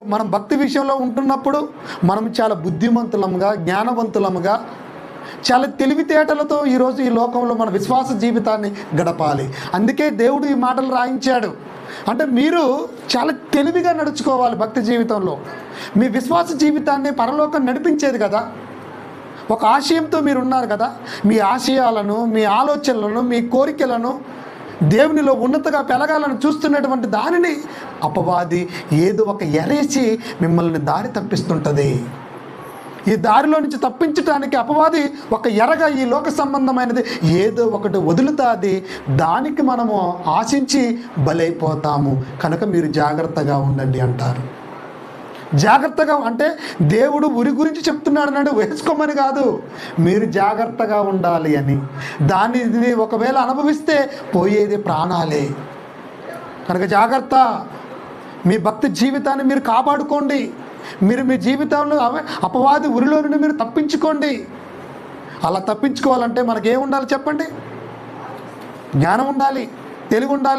మనం భక్తి విషయంలో ఉంటున్నప్పుడు మనం చాలా బుద్ధిమంతులముగా, జ్ఞానవంతులముగా, చాలా తెలివితేటలతో ఈరోజు ఈ లోకంలో మన విశ్వాస జీవితాన్ని గడపాలి. అందుకే దేవుడు ఈ మాటలు రాయించాడు. అంటే మీరు చాలా తెలివిగా నడుచుకోవాలి భక్తి జీవితంలో. మీ విశ్వాస జీవితాన్ని పరలోకం నడిపించేది కదా. ఒక ఆశయంతో మీరు ఉన్నారు కదా. మీ ఆశయాలను, మీ ఆలోచనలను, మీ కోరికలను దేవునిలో ఉన్నతగా పెరగాలని చూస్తున్నటువంటి దానిని అపవాది ఏదో ఒక ఎరేసి మిమ్మల్ని దారి తప్పిస్తుంటుంది. ఈ దారిలో నుంచి తప్పించడానికి అపవాది ఒక ఎరగా ఈ లోక సంబంధమైనది ఏదో ఒకటి వదులుతుంది. దానికి మనము ఆశించి బలైపోతాము. కనుక మీరు జాగ్రత్తగా ఉండండి అంటారు. జాగ్రత్తగా అంటే దేవుడు ఉరి గురించి చెప్తున్నాడు అన్నాడు, వేసుకోమని కాదు, మీరు జాగ్రత్తగా ఉండాలి అని. దాన్ని ఒకవేళ అనుభవిస్తే పోయేది ప్రాణాలే. కనుక జాగ్రత్త. మీ భక్తి జీవితాన్ని మీరు కాపాడుకోండి. మీరు మీ జీవితంలో అపవాది ఉరిలో నుండి మీరు తప్పించుకోండి. అలా తప్పించుకోవాలంటే మనకేముండాలి చెప్పండి? జ్ఞానం ఉండాలి, తెలివి ఉండాలి.